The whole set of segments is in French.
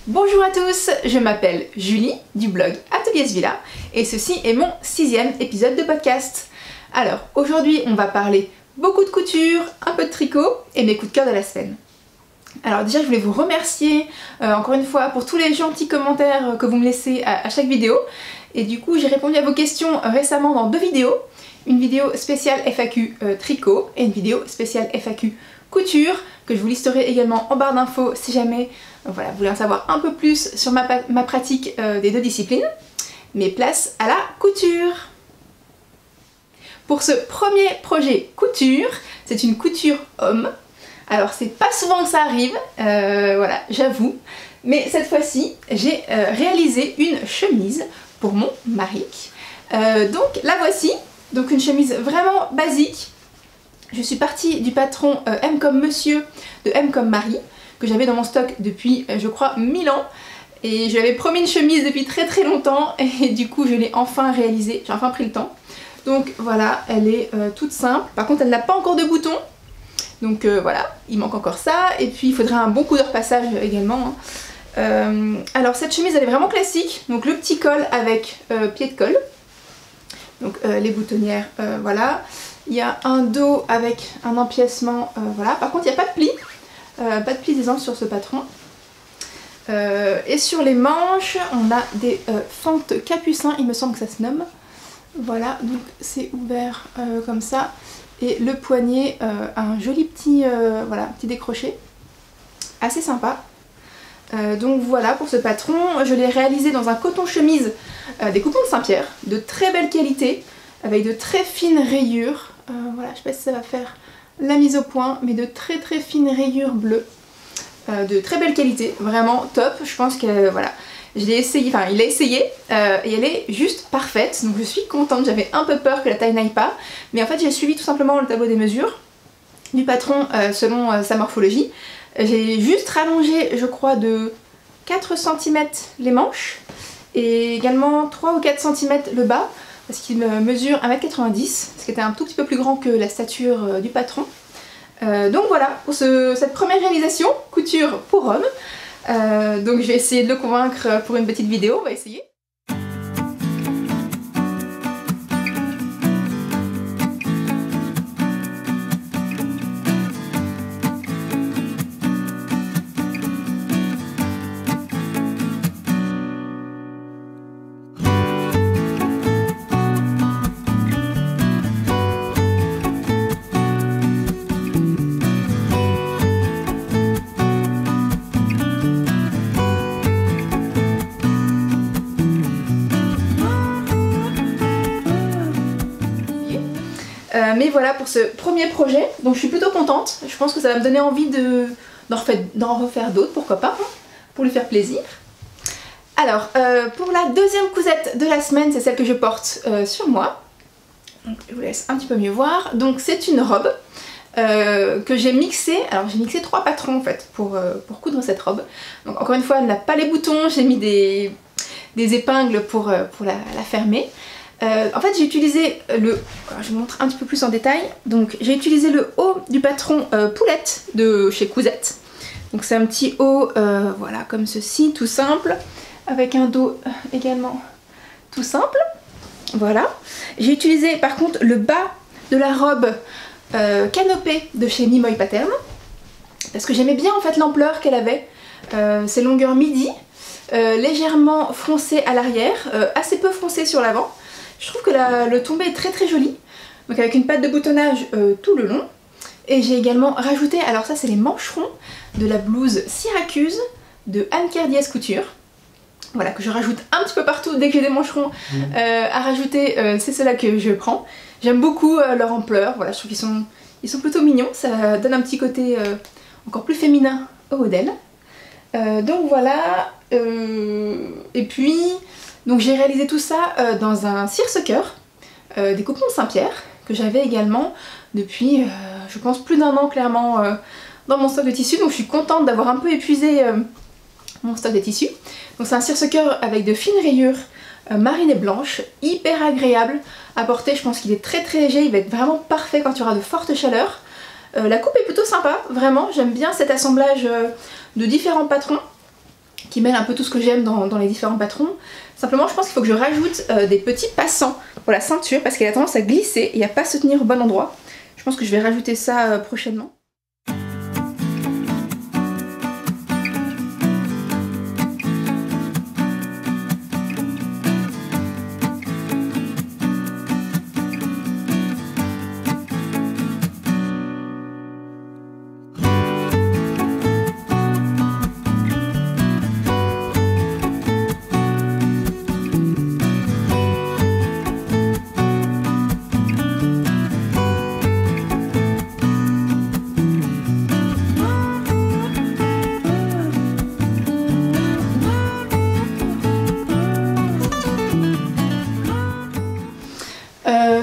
Bonjour à tous, je m'appelle Julie du blog Ateliers Villa et ceci est mon 6e épisode de podcast. Alors aujourd'hui on va parler beaucoup de couture, un peu de tricot et mes coups de cœur de la semaine. Alors déjà je voulais vous remercier encore une fois pour tous les gentils commentaires que vous me laissez à chaque vidéo et du coup j'ai répondu à vos questions récemment dans 2 vidéos. Une vidéo spéciale FAQ tricot et une vidéo spéciale FAQ couture que je vous listerai également en barre d'infos si jamais voilà, vous voulez en savoir un peu plus sur ma pratique des 2 disciplines. Mais place à la couture. Pour ce premier projet couture, c'est une couture homme. Alors c'est pas souvent que ça arrive, voilà, j'avoue. Mais cette fois-ci, j'ai réalisé une chemise pour mon mari. Donc la voici, donc une chemise vraiment basique. Je suis partie du patron M comme Monsieur de M comme Marie, que j'avais dans mon stock depuis je crois 1000 ans. Et je lui avais promis une chemise depuis très longtemps et du coup je l'ai enfin réalisée, j'ai enfin pris le temps. Donc voilà, elle est toute simple. Par contre elle n'a pas encore de boutons. Donc voilà, il manque encore ça. Et puis il faudrait un bon coup de repassage également. Alors cette chemise elle est vraiment classique. Donc le petit col avec pied de colle. Donc les boutonnières, voilà. Il y a un dos avec un empiècement, voilà. Par contre il n'y a pas de pli. Pas de plis d'aisance sur ce patron. Et sur les manches, on a des fentes capucins, il me semble que ça se nomme. Voilà, donc c'est ouvert comme ça. Et le poignet a un joli petit, voilà, petit décroché. Assez sympa. Donc voilà pour ce patron. Je l'ai réalisé dans un coton chemise des coupons de Saint-Pierre, de très belle qualité, avec de très fines rayures. Voilà, je sais pas si ça va faire la mise au point, mais de très fines rayures bleues, de très belle qualité, vraiment top. Je pense que voilà, je l'ai essayé, enfin il a essayé et elle est juste parfaite, donc je suis contente. J'avais un peu peur que la taille n'aille pas, mais en fait j'ai suivi tout simplement le tableau des mesures du patron selon sa morphologie. J'ai juste rallongé, je crois, de 4 cm les manches et également 3 ou 4 cm le bas, parce qu'il mesure 1,90 m, ce qui était un tout petit peu plus grand que la stature du patron. Donc voilà, pour cette première réalisation, couture pour homme. Donc je vais essayer de le convaincre pour une petite vidéo, on va essayer. Mais voilà pour ce premier projet, donc je suis plutôt contente. Je pense que ça va me donner envie d'en refaire d'autres, pourquoi pas, hein, pour lui faire plaisir. Alors, pour la deuxième cousette de la semaine, c'est celle que je porte sur moi. Donc, je vous laisse un petit peu mieux voir. Donc c'est une robe que j'ai mixée. Alors j'ai mixé 3 patrons en fait pour coudre cette robe. Donc encore une fois, elle n'a pas les boutons, j'ai mis des épingles pour la fermer. En fait j'ai utilisé le... Alors, je vous montre un petit peu plus en détail. Donc j'ai utilisé le haut du patron Poulette de chez Cousette. Donc c'est un petit haut voilà comme ceci, tout simple, avec un dos également tout simple. Voilà. J'ai utilisé par contre le bas de la robe canopée de chez Mimoy Pattern, parce que j'aimais bien en fait l'ampleur qu'elle avait. Ses longueurs midi, légèrement froncées à l'arrière, assez peu froncées sur l'avant. Je trouve que le tombé est très joli, donc avec une patte de boutonnage tout le long. Et j'ai également rajouté, alors ça c'est les mancherons de la blouse Syracuse de Anne-Claire Diaz Couture. Voilà, que je rajoute un petit peu partout dès que j'ai des mancherons à rajouter, c'est ceux-là que je prends. J'aime beaucoup leur ampleur, voilà, je trouve qu'ils sont plutôt mignons, ça donne un petit côté encore plus féminin au modèle. Donc voilà, et puis... Donc j'ai réalisé tout ça dans un cire-ce-cœur des coupons de Saint-Pierre que j'avais également depuis je pense plus d'1 an clairement dans mon stock de tissus. Donc je suis contente d'avoir un peu épuisé mon stock de tissus. Donc c'est un cire-ce-cœur avec de fines rayures marine et blanche, hyper agréable à porter. Je pense qu'il est très léger, il va être vraiment parfait quand il y aura de fortes chaleurs. La coupe est plutôt sympa, vraiment, j'aime bien cet assemblage de différents patrons qui mêle un peu tout ce que j'aime dans les différents patrons. Simplement je pense qu'il faut que je rajoute des petits passants pour la ceinture parce qu'elle a tendance à glisser et à pas se tenir au bon endroit. Je pense que je vais rajouter ça prochainement.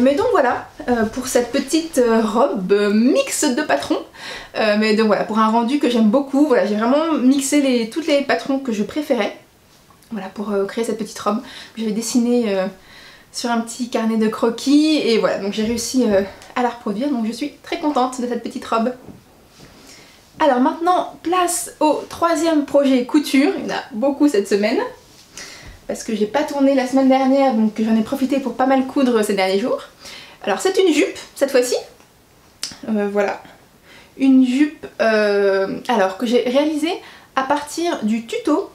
Mais donc voilà pour cette petite robe mix de patrons. Mais donc voilà, pour un rendu que j'aime beaucoup, voilà, j'ai vraiment mixé tous les patrons que je préférais. Voilà, pour créer cette petite robe que j'avais dessinée sur un petit carnet de croquis. Et voilà, donc j'ai réussi à la reproduire, donc je suis très contente de cette petite robe. Alors maintenant, place au troisième projet couture. Il y en a beaucoup cette semaine. Parce que j'ai pas tourné la semaine dernière, donc j'en ai profité pour pas mal coudre ces derniers jours. Alors c'est une jupe cette fois-ci, voilà, une jupe alors que j'ai réalisée à partir du tuto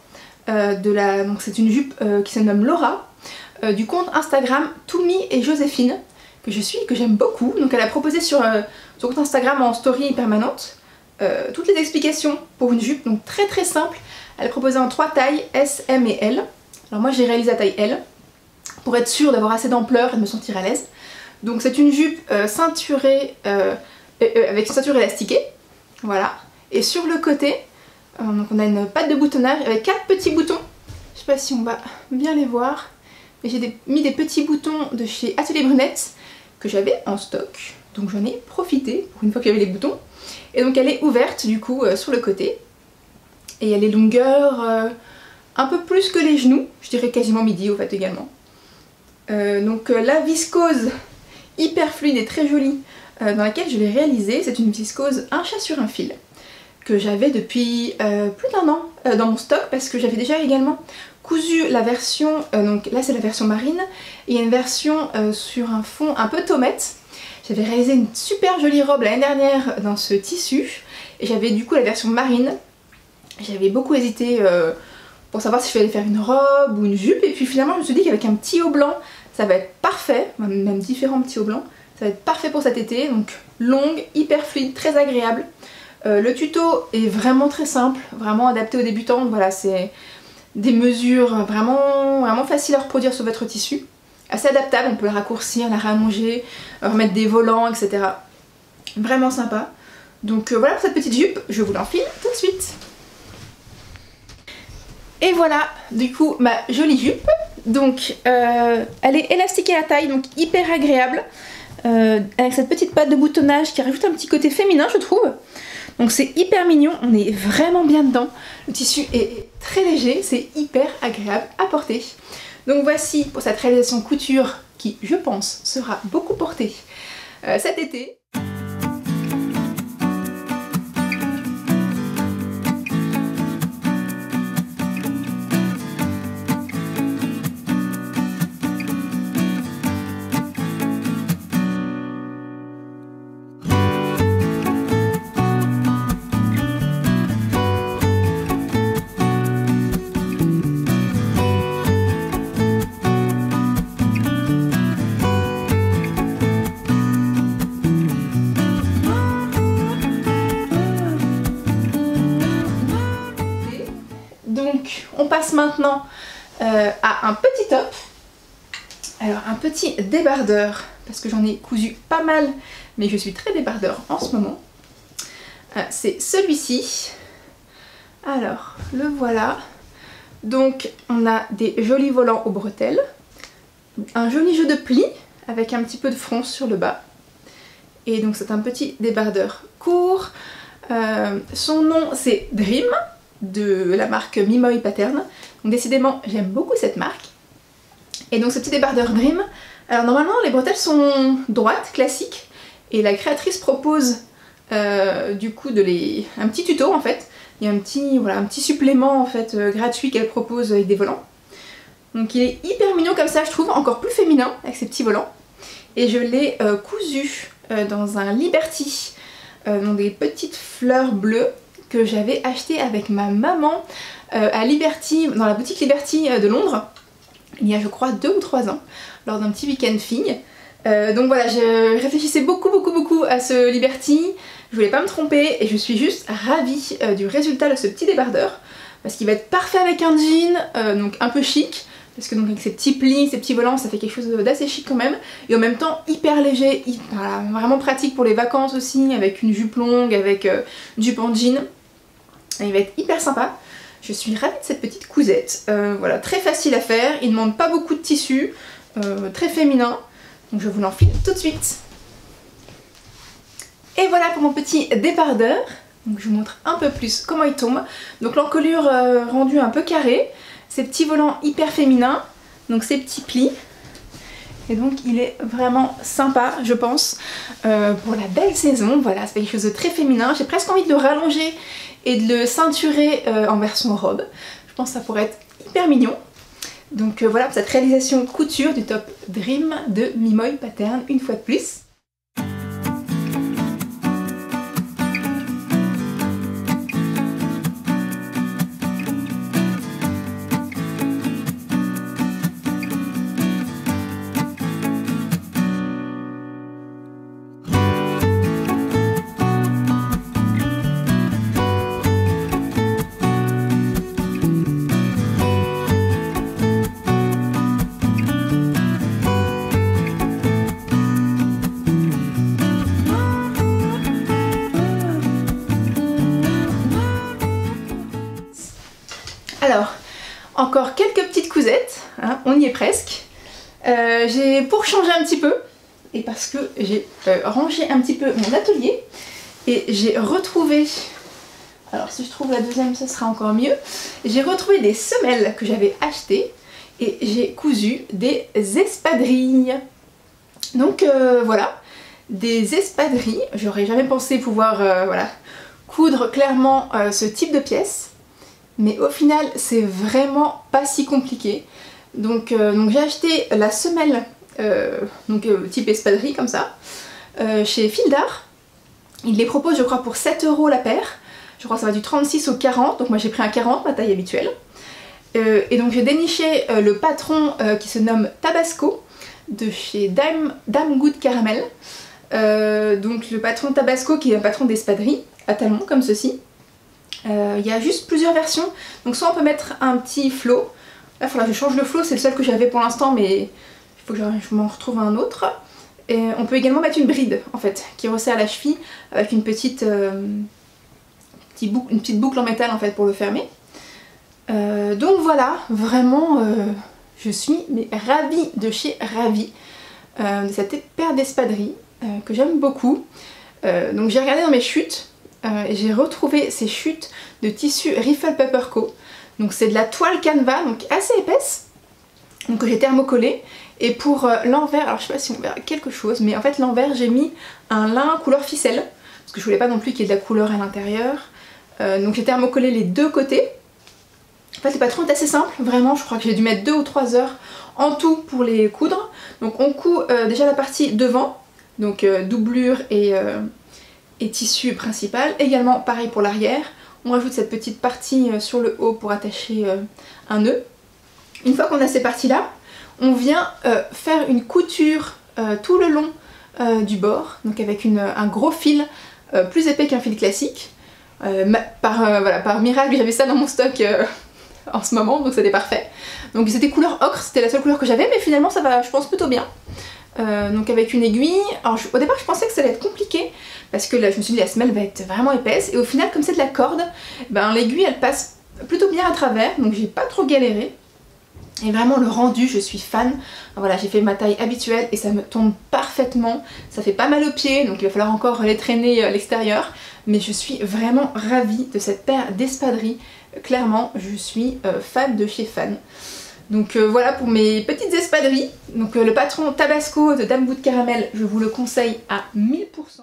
donc c'est une jupe qui se nomme Laura, du compte Instagram Toumi et Joséphine, que je suis et que j'aime beaucoup. Donc elle a proposé sur son compte Instagram en story permanente toutes les explications pour une jupe, donc très très simple. Elle a proposé en 3 tailles, S, M et L. Alors moi j'ai réalisé la taille L pour être sûre d'avoir assez d'ampleur et de me sentir à l'aise. Donc c'est une jupe ceinturée avec une ceinture élastiquée, voilà. Et sur le côté, donc on a une patte de boutonnage avec 4 petits boutons. Je sais pas si on va bien les voir, mais j'ai mis des petits boutons de chez Atelier Brunette que j'avais en stock. Donc j'en ai profité pour une fois qu'il y avait les boutons. Et donc elle est ouverte du coup sur le côté. Et elle est longueur un peu plus que les genoux, je dirais quasiment midi au fait également. Donc la viscose hyper fluide et très jolie dans laquelle je l'ai réalisée, c'est une viscose un chat sur un fil que j'avais depuis plus d'1 an dans mon stock parce que j'avais déjà également cousu la version, donc là c'est la version marine, et il y a une version sur un fond un peu tomate. J'avais réalisé une super jolie robe l'année dernière dans ce tissu et j'avais du coup la version marine. J'avais beaucoup hésité pour savoir si je fallait faire une robe ou une jupe, et puis finalement je me suis dit qu'avec un petit haut blanc ça va être parfait, même différents petits hauts blancs, ça va être parfait pour cet été. Donc longue, hyper fluide, très agréable. Le tuto est vraiment très simple, vraiment adapté aux débutants. Voilà, c'est des mesures vraiment faciles à reproduire sur votre tissu, assez adaptable, on peut la raccourcir, la rallonger, remettre des volants, etc. Vraiment sympa. Donc voilà pour cette petite jupe, je vous l'enfile tout de suite. Et voilà du coup ma jolie jupe. Donc elle est élastiquée à la taille, donc hyper agréable, avec cette petite patte de boutonnage qui rajoute un petit côté féminin je trouve. Donc c'est hyper mignon, on est vraiment bien dedans. Le tissu est très léger, c'est hyper agréable à porter. Donc voici pour cette réalisation couture qui je pense sera beaucoup portée cet été. Donc on passe maintenant à un petit top. Alors un petit débardeur, parce que j'en ai cousu pas mal, mais je suis très débardeur en ce moment. C'est celui-ci. Alors le voilà. Donc on a des jolis volants aux bretelles, un joli jeu de plis avec un petit peu de fronce sur le bas. Et donc c'est un petit débardeur court. Son nom c'est Dream, de la marque Mimoy Pattern. Donc décidément j'aime beaucoup cette marque. Et donc ce petit débardeur Dream, alors normalement les bretelles sont droites, classiques, et la créatrice propose du coup un petit tuto en fait, Il y a voilà, un petit supplément en fait gratuit qu'elle propose avec des volants. Donc il est hyper mignon comme ça, je trouve, encore plus féminin avec ses petits volants. Et je l'ai cousu dans un Liberty, dans des petites fleurs bleues que j'avais acheté avec ma maman à Liberty, dans la boutique Liberty de Londres, il y a je crois 2 ou 3 ans, lors d'un petit week-end fille. Donc voilà, je réfléchissais beaucoup à ce Liberty, je voulais pas me tromper et je suis juste ravie du résultat de ce petit débardeur parce qu'il va être parfait avec un jean, donc un peu chic, parce que donc avec ses petits plis, ses petits volants, ça fait quelque chose d'assez chic quand même, et en même temps hyper léger, voilà, vraiment pratique pour les vacances aussi, avec une jupe longue, avec une jupe en jean. Et il va être hyper sympa. Je suis ravie de cette petite cousette. Voilà, très facile à faire, il ne demande pas beaucoup de tissu, très féminin. Donc je vous l'enfile tout de suite. Et voilà pour mon petit débardeur. Donc je vous montre un peu plus comment il tombe. Donc l'encolure rendue un peu carrée, ces petits volants hyper féminins, donc ces petits plis. Et donc il est vraiment sympa je pense pour la belle saison. Voilà, c'est quelque chose de très féminin. J'ai presque envie de le rallonger et de le ceinturer en version robe. Je pense que ça pourrait être hyper mignon. Donc voilà pour cette réalisation couture du top Dream de Mimoy Pattern une fois de plus. Alors, encore quelques petites cousettes, hein, on y est presque. Pour changer un petit peu, et parce que j'ai rangé un petit peu mon atelier, et j'ai retrouvé, alors si je trouve la deuxième ça sera encore mieux, j'ai retrouvé des semelles que j'avais achetées, et j'ai cousu des espadrilles. Donc voilà, des espadrilles, j'aurais jamais pensé pouvoir voilà, coudre clairement ce type de pièces. Mais au final, c'est vraiment pas si compliqué. Donc j'ai acheté la semelle, type espadrille comme ça, chez Fil d'Art. Il les propose je crois pour 7 € la paire. Je crois que ça va du 36 au 40, donc moi j'ai pris un 40, ma taille habituelle. Et donc j'ai déniché le patron qui se nomme Tabasco, de chez Dame Good Caramel. Donc le patron Tabasco qui est un patron d'espadrille, à talons comme ceci. Il y a juste plusieurs versions, donc soit on peut mettre un petit flot, là il faudra que je change le flot, c'est le seul que j'avais pour l'instant mais il faut que je m'en retrouve un autre. Et on peut également mettre une bride en fait, qui resserre la cheville avec une petite boucle en métal en fait pour le fermer. Donc voilà, vraiment je suis ravie de chez ravie de cette paire d'espadrilles que j'aime beaucoup. Donc j'ai regardé dans mes chutes, et j'ai retrouvé ces chutes de tissu Riffle Paper Co. Donc c'est de la toile canevas, donc assez épaisse, donc que j'ai thermocollé. Et pour l'envers, alors je sais pas si on verra quelque chose, mais en fait l'envers j'ai mis un lin couleur ficelle, parce que je voulais pas non plus qu'il y ait de la couleur à l'intérieur. Donc j'ai thermocollé les deux côtés. En fait le patron est assez simple, vraiment je crois que j'ai dû mettre 2 ou 3 heures en tout pour les coudre. Donc on coud déjà la partie devant, donc doublure et tissu principal, également pareil pour l'arrière. On rajoute cette petite partie sur le haut pour attacher un nœud. Une fois qu'on a ces parties là, on vient faire une couture tout le long du bord, donc avec un gros fil plus épais qu'un fil classique. Par miracle j'avais ça dans mon stock en ce moment, donc c'était parfait. Donc c'était couleur ocre, c'était la seule couleur que j'avais, mais finalement ça va je pense plutôt bien. Donc avec une aiguille, alors au départ je pensais que ça allait être compliqué parce que là je me suis dit la semelle va être vraiment épaisse et au final comme c'est de la corde, ben, l'aiguille elle passe plutôt bien à travers, donc j'ai pas trop galéré. Et vraiment le rendu, je suis fan. Voilà, j'ai fait ma taille habituelle et ça me tombe parfaitement. Ça fait pas mal aux pieds, donc il va falloir encore les traîner à l'extérieur. Mais je suis vraiment ravie de cette paire d'espadrilles. Clairement, je suis fan de chez fan. Donc voilà pour mes petites espadrilles. Donc le patron Tabasco de Dame Good Caramel, je vous le conseille à 1000%.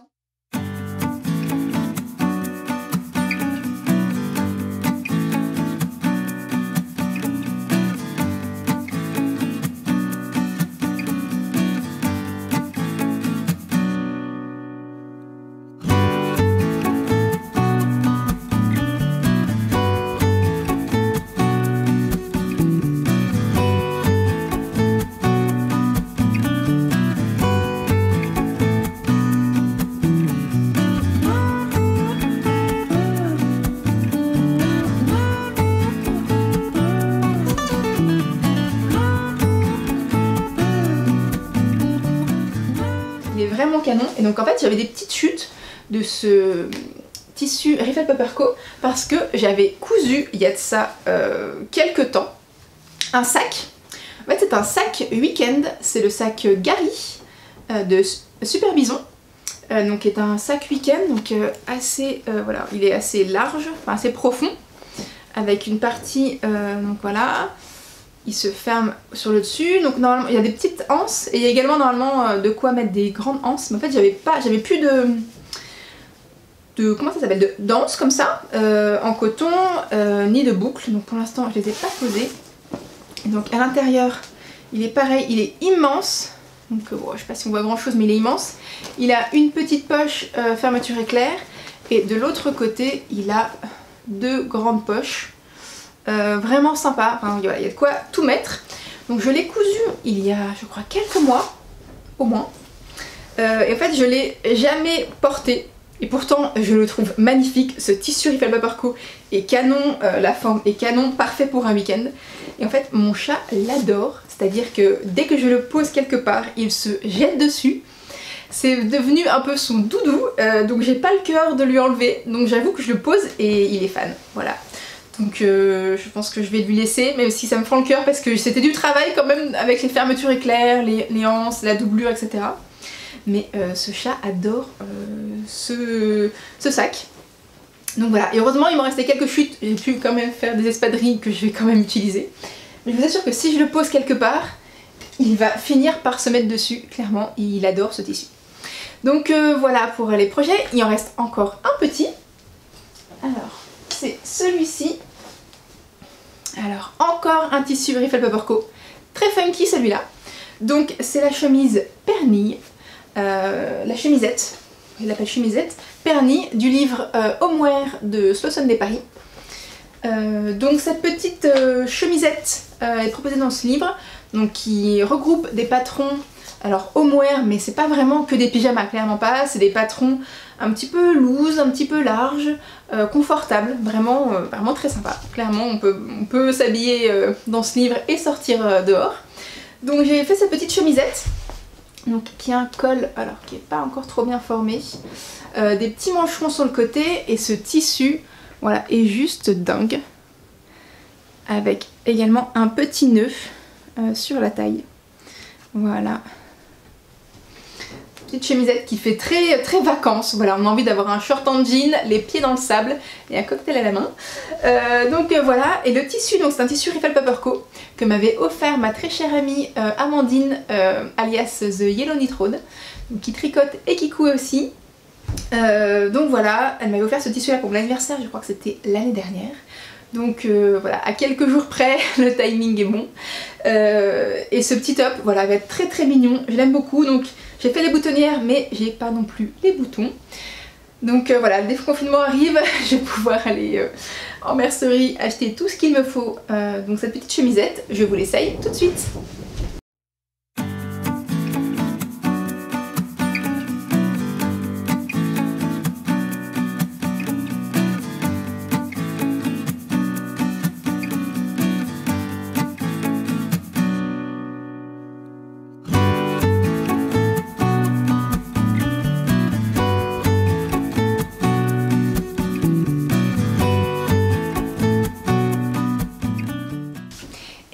vraiment canon. Et donc en fait j'avais des petites chutes de ce tissu Riffle Paper Co parce que j'avais cousu il y a de ça quelques temps un sac. En fait c'est un sac week-end, c'est le sac Gary de Super Bison. Donc qui est un sac week-end, donc assez, voilà, il est assez large, enfin assez profond, avec une partie, donc voilà, il se ferme sur le dessus, donc normalement il y a des petites anses, et il y a également normalement de quoi mettre des grandes anses, mais en fait j'avais plus comment ça s'appelle, d'anses comme ça, en coton, ni de boucles, donc pour l'instant je les ai pas posées. Donc à l'intérieur, il est pareil, il est immense. Donc bon, je sais pas si on voit grand chose mais il est immense. Il a une petite poche fermeture éclair et de l'autre côté il a deux grandes poches. Vraiment sympa, enfin, voilà, il y a de quoi tout mettre. Donc je l'ai cousu il y a je crois quelques mois au moins. Et en fait je l'ai jamais porté. Et pourtant je le trouve magnifique, ce tissu Riffle Paper Co est canon, la forme est canon, parfait pour un week-end. Et en fait mon chat l'adore, c'est-à-dire que dès que je le pose quelque part, il se jette dessus. C'est devenu un peu son doudou, donc j'ai pas le cœur de lui enlever, donc j'avoue que je le pose et il est fan, voilà. Donc je pense que je vais lui laisser, même si ça me fend le cœur parce que c'était du travail quand même avec les fermetures éclairs, les anses, la doublure, etc. Mais ce chat adore ce sac. Donc voilà, et heureusement il m'en restait quelques chutes, j'ai pu quand même faire des espadrilles que je vais quand même utiliser. Mais je vous assure que si je le pose quelque part, il va finir par se mettre dessus, clairement, il adore ce tissu. Donc voilà pour les projets, il en reste encore un petit. Alors, c'est celui-ci. Alors, encore un tissu Riffle Paper Co. Très funky celui-là. Donc c'est la chemise Pernille. La chemisette, il l'appelle chemisette, Pernille, du livre Homeware de Slow Sunday Paris. Donc cette petite chemisette est proposée dans ce livre, donc qui regroupe des patrons, alors Homeware, mais c'est pas vraiment que des pyjamas, clairement pas, c'est des patrons un petit peu loose, un petit peu large, confortable, vraiment, vraiment très sympa. Clairement on peut s'habiller dans ce livre et sortir dehors. Donc j'ai fait cette petite chemisette. Donc qui a un col, alors qui n'est pas encore trop bien formé, des petits mancherons sur le côté et ce tissu, voilà, est juste dingue, avec également un petit nœud sur la taille, voilà. Petite chemisette qui fait très très vacances, voilà, on a envie d'avoir un short en jean, les pieds dans le sable et un cocktail à la main. Donc voilà, et le tissu, donc c'est un tissu Riffle Paper Co que m'avait offert ma très chère amie Amandine, alias The Yellow Knit Road, qui tricote et qui coud aussi. Donc voilà, elle m'avait offert ce tissu là pour mon anniversaire, je crois que c'était l'année dernière. Donc voilà, à quelques jours près, le timing est bon. Et ce petit top, voilà, va être très très mignon, je l'aime beaucoup. Donc j'ai fait les boutonnières, mais j'ai pas non plus les boutons. Donc voilà, le déconfinement arrive, je vais pouvoir aller en mercerie acheter tout ce qu'il me faut. Donc cette petite chemisette, je vous l'essaye tout de suite.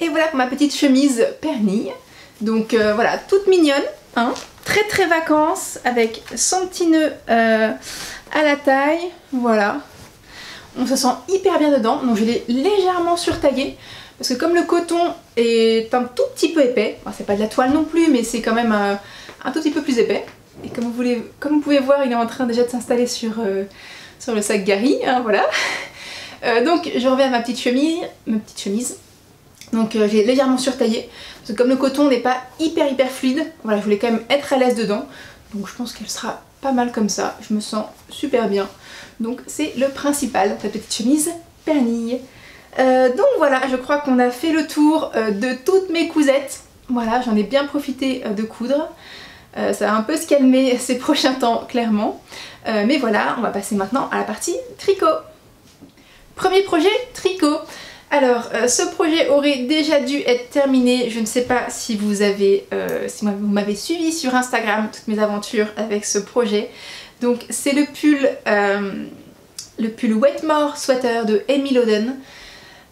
Et voilà pour ma petite chemise Pernille. Donc voilà, toute mignonne, hein, très très vacances, avec son petit nœud à la taille, voilà. On se sent hyper bien dedans, donc je l'ai légèrement surtaillé, parce que comme le coton est un tout petit peu épais, bon, c'est pas de la toile non plus, mais c'est quand même un tout petit peu plus épais. Et comme vous pouvez voir, il est en train déjà de s'installer sur le sac Gary, hein, voilà. Donc je reviens à ma petite chemise. Donc j'ai légèrement surtaillé, parce que comme le coton n'est pas hyper fluide, voilà, je voulais quand même être à l'aise dedans. Donc je pense qu'elle sera pas mal comme ça, je me sens super bien. Donc c'est le principal, cette petite chemise Pernille. Donc voilà, je crois qu'on a fait le tour de toutes mes cousettes. Voilà, j'en ai bien profité de coudre. Ça va un peu se calmer ces prochains temps, clairement. Mais voilà, on va passer maintenant à la partie tricot. Premier projet, tricot. Alors, ce projet aurait déjà dû être terminé. Je ne sais pas si vous m'avez suivi sur Instagram, toutes mes aventures avec ce projet. Donc, c'est le pull Wetmore Sweater de Emily Loden.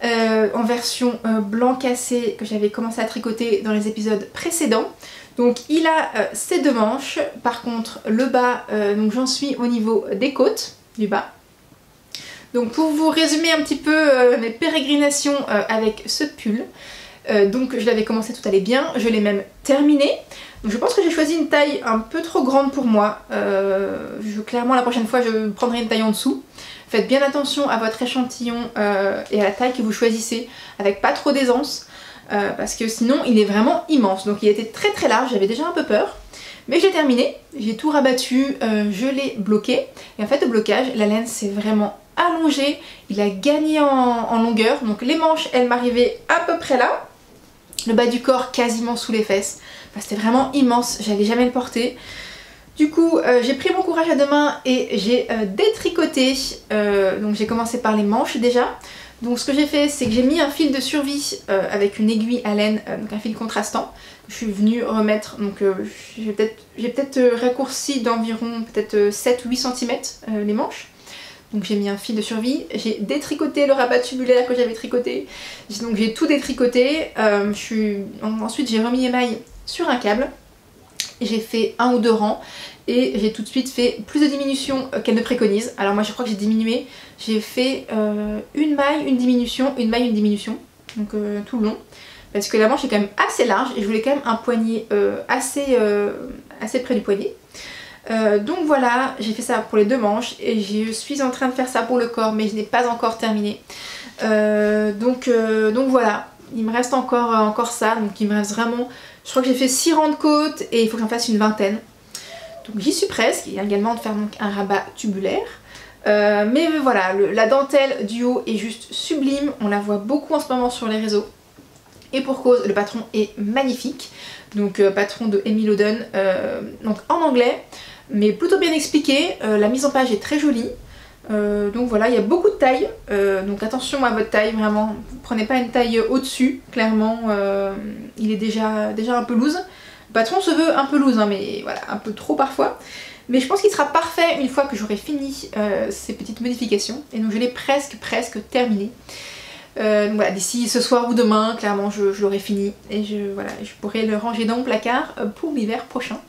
En version blanc cassé que j'avais commencé à tricoter dans les épisodes précédents. Donc il a ses 2 manches, par contre le bas, donc j'en suis au niveau des côtes du bas. Donc pour vous résumer un petit peu mes pérégrinations avec ce pull, donc je l'avais commencé, tout allait bien, je l'ai même terminé. Donc je pense que j'ai choisi une taille un peu trop grande pour moi, clairement la prochaine fois je prendrai une taille en dessous. Faites bien attention à votre échantillon et à la taille que vous choisissez avec pas trop d'aisance parce que sinon il est vraiment immense. Donc il était très large, j'avais déjà un peu peur. Mais j'ai terminé, j'ai tout rabattu, je l'ai bloqué. Et en fait au blocage, la laine s'est vraiment allongée, il a gagné en longueur. Donc les manches, elles m'arrivaient à peu près là. Le bas du corps quasiment sous les fesses. Enfin, c'était vraiment immense, j'allais jamais le porter. Du coup, j'ai pris mon courage à 2 mains et j'ai détricoté. Donc j'ai commencé par les manches déjà. Donc ce que j'ai fait, c'est que j'ai mis un fil de survie avec une aiguille à laine, donc un fil contrastant. Je suis venue remettre, donc j'ai peut-être raccourci d'environ peut-être 7 ou 8 cm les manches. Donc j'ai mis un fil de survie, j'ai détricoté le rabat tubulaire que j'avais tricoté. Donc j'ai tout détricoté. Ensuite j'ai remis les mailles sur un câble. J'ai fait 1 ou 2 rangs et j'ai tout de suite fait plus de diminution qu'elle ne préconise. Alors moi je crois que j'ai diminué, j'ai fait une maille, une diminution, une maille, une diminution, donc tout le long. Parce que la manche est quand même assez large et je voulais quand même un poignet assez près du poignet. Donc voilà, j'ai fait ça pour les 2 manches et je suis en train de faire ça pour le corps mais je n'ai pas encore terminé. Donc voilà, il me reste encore ça, donc il me reste vraiment... Je crois que j'ai fait 6 rangs de côte et il faut que j'en fasse une vingtaine. Donc j'y suis presque, il y a également de faire donc un rabat tubulaire. Mais voilà, la dentelle du haut est juste sublime, on la voit beaucoup en ce moment sur les réseaux. Et pour cause, le patron est magnifique. Donc patron de Emily Loden, donc en anglais, mais plutôt bien expliqué. La mise en page est très jolie. Donc voilà, il y a beaucoup de tailles, donc attention à votre taille, vraiment, prenez pas une taille au-dessus, clairement, il est déjà un peu loose. Le patron se veut un peu loose, hein, mais voilà, un peu trop parfois. Mais je pense qu'il sera parfait une fois que j'aurai fini ces petites modifications, et donc je l'ai presque terminé. Donc voilà, d'ici ce soir ou demain, clairement, je l'aurai fini, et voilà, je pourrai le ranger dans mon placard pour l'hiver prochain.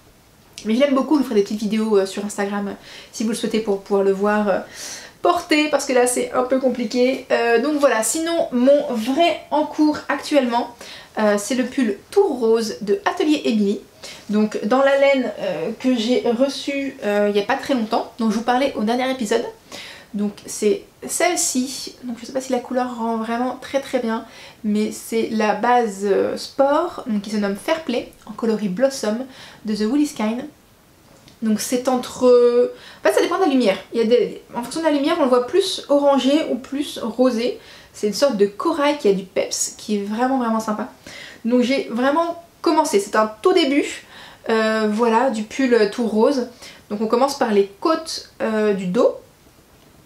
Mais je l'aime beaucoup, je vous ferai des petites vidéos sur Instagram si vous le souhaitez pour pouvoir le voir porter parce que là c'est un peu compliqué. Donc voilà, sinon mon vrai en cours actuellement c'est le pull Tour Rose de Atelier Emily. Donc dans la laine que j'ai reçue il n'y a pas très longtemps, dont je vous parlais au dernier épisode. Donc c'est celle-ci, donc je sais pas si la couleur rend vraiment très bien, mais c'est la base sport, donc qui se nomme Fair Play, en coloris Blossom, de The Wool is Kind. Donc c'est entre... En fait ça dépend de la lumière, en fonction de la lumière on le voit plus orangé ou plus rosé. C'est une sorte de corail qui a du peps, qui est vraiment sympa. Donc j'ai vraiment commencé, c'est un tout début, voilà, du pull tout rose. Donc on commence par les côtes du dos,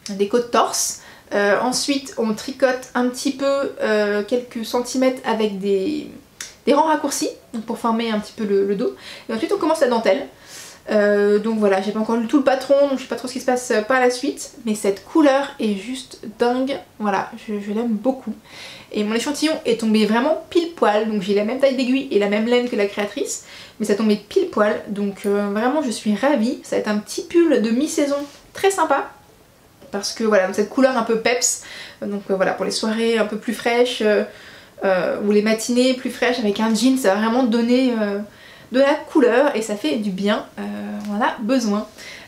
des côtes torse. Ensuite on tricote un petit peu quelques centimètres avec des rangs raccourcis, donc pour former un petit peu le dos. Et ensuite on commence la dentelle. Donc voilà, j'ai pas encore lu tout le patron, donc je sais pas trop ce qui se passe par la suite, mais cette couleur est juste dingue, voilà, je l'aime beaucoup. Et mon échantillon est tombé vraiment pile poil, donc j'ai la même taille d'aiguille et la même laine que la créatrice, mais ça tombait pile poil, donc vraiment je suis ravie. Ça va être un petit pull de mi-saison très sympa, parce que voilà, cette couleur un peu peps, donc voilà, pour les soirées un peu plus fraîches, ou les matinées plus fraîches avec un jean, ça va vraiment donner de la couleur et ça fait du bien, on en a besoin.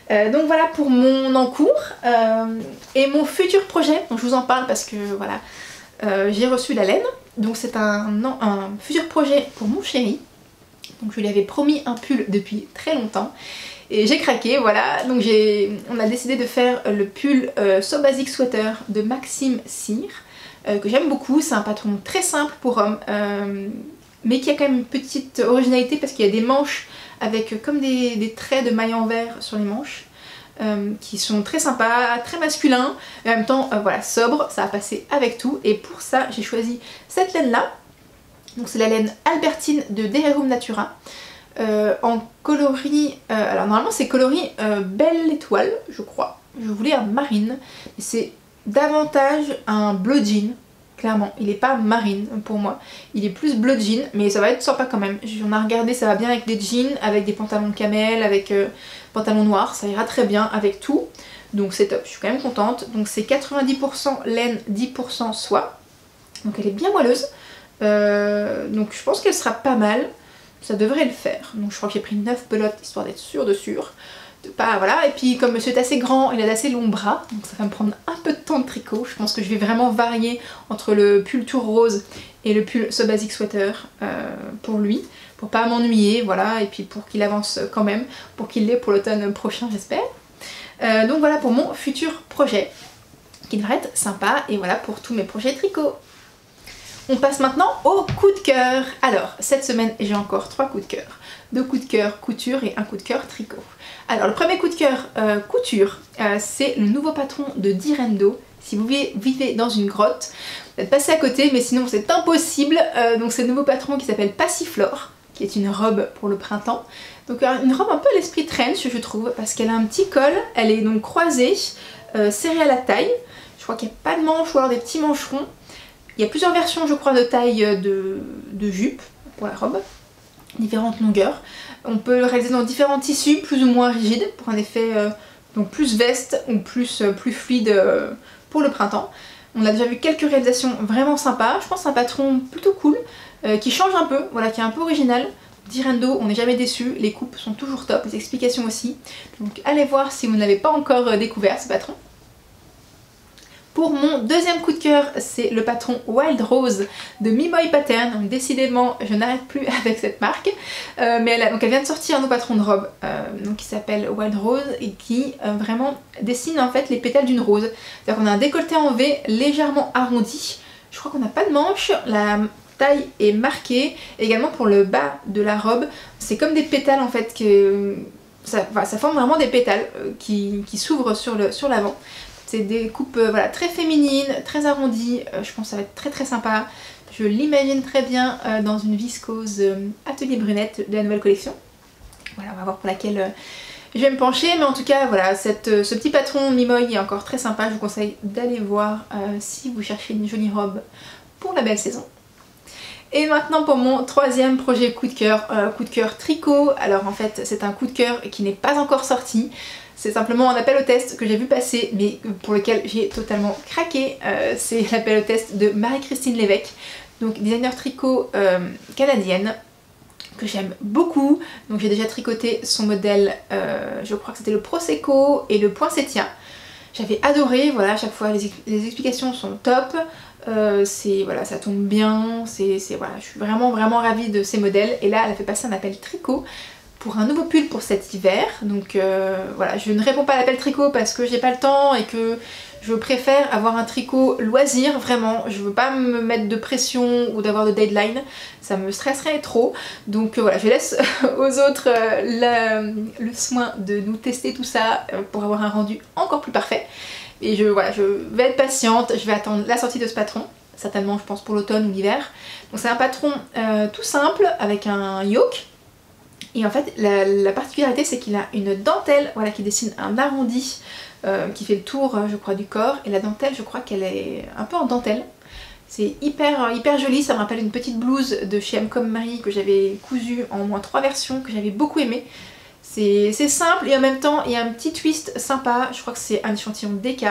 Donc voilà pour mon encours et mon futur projet, donc je vous en parle parce que voilà, j'ai reçu la laine, donc c'est un futur projet pour mon chéri. Donc je lui avais promis un pull depuis très longtemps et j'ai craqué, voilà. Donc on a décidé de faire le pull So Basic Sweater de Maxime Cyr, que j'aime beaucoup. C'est un patron très simple pour homme, mais qui a quand même une petite originalité parce qu'il y a des manches avec comme des traits de maille en verre sur les manches. qui sont très sympas, très masculins, et en même temps voilà, sobre, ça va passer avec tout. Et pour ça j'ai choisi cette laine là, donc c'est la laine Albertine de Dererum Natura, en coloris, alors normalement c'est coloris belle étoile je crois, je voulais un marine, mais c'est davantage un bleu jean. Clairement, il est pas marine pour moi, il est plus bleu jean, mais ça va être sympa quand même. On a regardé, ça va bien avec des jeans, avec des pantalons camel, avec pantalons noirs, ça ira très bien avec tout. Donc c'est top, je suis quand même contente. Donc c'est 90% laine, 10% soie. Donc elle est bien moelleuse. Donc je pense qu'elle sera pas mal, ça devrait le faire. Donc je crois que j'ai pris 9 pelotes histoire d'être sûre de sûr. Pas, voilà. Et puis comme monsieur est assez grand, il a d'assez longs bras, donc ça va me prendre un peu de temps de tricot. Je pense que je vais vraiment varier entre le pull tour rose et le pull So Basic Sweater pour lui, pour pas m'ennuyer, voilà, et puis pour qu'il avance quand même, pour qu'il l'ait pour l'automne prochain j'espère. Donc voilà pour mon futur projet, qui devrait être sympa, et voilà pour tous mes projets tricot. On passe maintenant au coup de cœur. Alors cette semaine j'ai encore 3 coups de cœur. 2 coups de cœur couture et un coup de cœur tricot. Alors le premier coup de cœur couture, c'est le nouveau patron de Direndo. Si vous vivez dans une grotte, vous êtes passé à côté, mais sinon c'est impossible. Donc c'est le nouveau patron qui s'appelle Passiflore, qui est une robe pour le printemps. Donc une robe un peu à l'esprit trench je trouve, parce qu'elle a un petit col, elle est donc croisée, serrée à la taille. Je crois qu'il n'y a pas de manches ou alors des petits mancherons. Il y a plusieurs versions je crois de taille de jupe pour la robe, différentes longueurs. On peut le réaliser dans différents tissus plus ou moins rigides pour un effet donc plus veste ou plus fluide pour le printemps. On a déjà vu quelques réalisations vraiment sympas. Je pense que c'est un patron plutôt cool qui change un peu, voilà, qui est un peu original. Direndo, on n'est jamais déçu, les coupes sont toujours top, les explications aussi. Donc allez voir si vous ne l'avez pas encore découvert ce patron. Pour mon deuxième coup de cœur, c'est le patron Wild Rose de Mimoy Pattern. Donc décidément, je n'arrête plus avec cette marque. Mais elle vient de sortir un nouveau patron de robe donc qui s'appelle Wild Rose et qui vraiment dessine en fait les pétales d'une rose. C'est-à-dire qu'on a un décolleté en V légèrement arrondi. Je crois qu'on n'a pas de manche. La taille est marquée. Également pour le bas de la robe, c'est comme des pétales en fait que ça forme vraiment des pétales qui s'ouvrent sur l'avant. C'est des coupes voilà, très féminines, très arrondies, je pense que ça va être très très sympa. Je l'imagine très bien dans une viscose Atelier Brunette de la nouvelle collection. Voilà, on va voir pour laquelle je vais me pencher, mais en tout cas voilà, ce petit patron Mimoy est encore très sympa. Je vous conseille d'aller voir si vous cherchez une jolie robe pour la belle saison. Et maintenant pour mon troisième projet coup de cœur tricot. Alors en fait c'est un coup de cœur qui n'est pas encore sorti. C'est simplement un appel au test que j'ai vu passer mais pour lequel j'ai totalement craqué. C'est l'appel au test de Marie-Christine Lévesque, donc designer tricot canadienne que j'aime beaucoup. Donc j'ai déjà tricoté son modèle, je crois que c'était le Prosecco et le Poinsettia. J'avais adoré, voilà, à chaque fois les explications sont top. Voilà, ça tombe bien, voilà, je suis vraiment ravie de ces modèles. Et là elle a fait passer un appel tricot pour un nouveau pull pour cet hiver. Donc voilà, je ne réponds pas à l'appel tricot parce que j'ai pas le temps et que je préfère avoir un tricot loisir, vraiment. Je veux pas me mettre de pression ou d'avoir de deadline, ça me stresserait trop. Donc voilà, je laisse aux autres le soin de nous tester tout ça pour avoir un rendu encore plus parfait. Et voilà, je vais être patiente, je vais attendre la sortie de ce patron, certainement je pense pour l'automne ou l'hiver. Donc c'est un patron tout simple avec un yoke. Et en fait la particularité c'est qu'il a une dentelle, voilà, qui dessine un arrondi qui fait le tour je crois du corps. Et la dentelle je crois qu'elle est un peu en dentelle. C'est hyper joli, ça me rappelle une petite blouse de chez M. Comme Marie que j'avais cousue en au moins 3 versions, que j'avais beaucoup aimé. C'est simple et en même temps il y a un petit twist sympa, je crois que c'est un échantillon DK.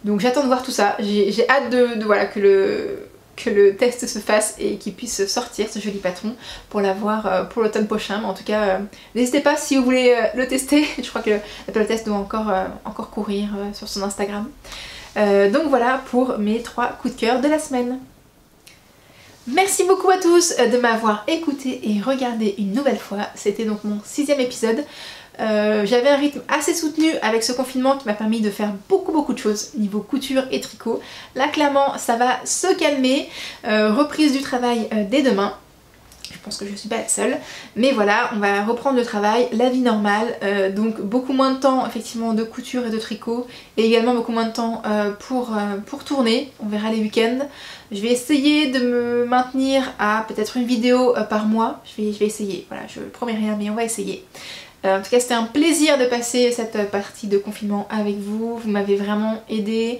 Donc j'attends de voir tout ça, j'ai hâte voilà, que le test se fasse et qu'il puisse sortir ce joli patron pour l'avoir pour l'automne prochain. Mais en tout cas n'hésitez pas si vous voulez le tester, je crois que l'appel au test doit encore courir sur son Instagram. Donc voilà pour mes 3 coups de cœur de la semaine. Merci beaucoup à tous de m'avoir écouté et regardé une nouvelle fois. C'était donc mon 6e épisode. J'avais un rythme assez soutenu avec ce confinement qui m'a permis de faire beaucoup de choses niveau couture et tricot. Là clairement ça va se calmer, reprise du travail dès demain. Je pense que je suis pas la seule. Mais voilà, on va reprendre le travail, la vie normale, donc beaucoup moins de temps effectivement de couture et de tricot, et également beaucoup moins de temps pour tourner, on verra les week-ends. Je vais essayer de me maintenir à peut-être une vidéo par mois, je vais essayer, voilà, je promets rien mais on va essayer. En tout cas c'était un plaisir de passer cette partie de confinement avec vous, vous m'avez vraiment aidé,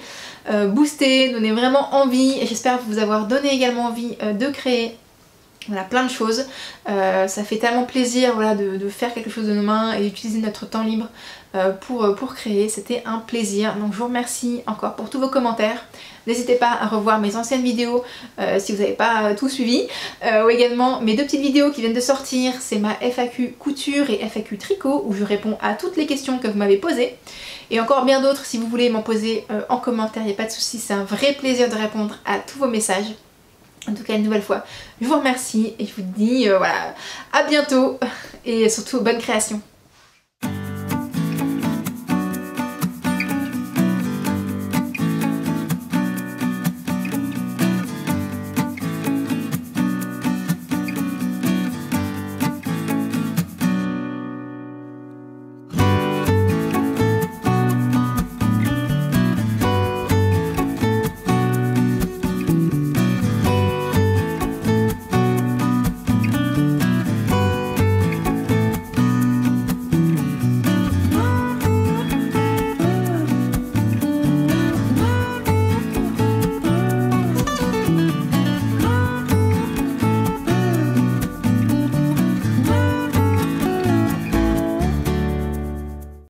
boosté, donné vraiment envie, et j'espère vous avoir donné également envie de créer. Voilà, plein de choses. Ça fait tellement plaisir voilà, de faire quelque chose de nos mains et d'utiliser notre temps libre pour créer. C'était un plaisir. Donc je vous remercie encore pour tous vos commentaires. N'hésitez pas à revoir mes anciennes vidéos si vous n'avez pas tout suivi. Ou également mes 2 petites vidéos qui viennent de sortir. C'est ma FAQ couture et FAQ tricot où je réponds à toutes les questions que vous m'avez posées. Et encore bien d'autres si vous voulez m'en poser en commentaire. Il n'y a pas de souci, c'est un vrai plaisir de répondre à tous vos messages. En tout cas une nouvelle fois, je vous remercie et je vous dis voilà, à bientôt et surtout bonne création.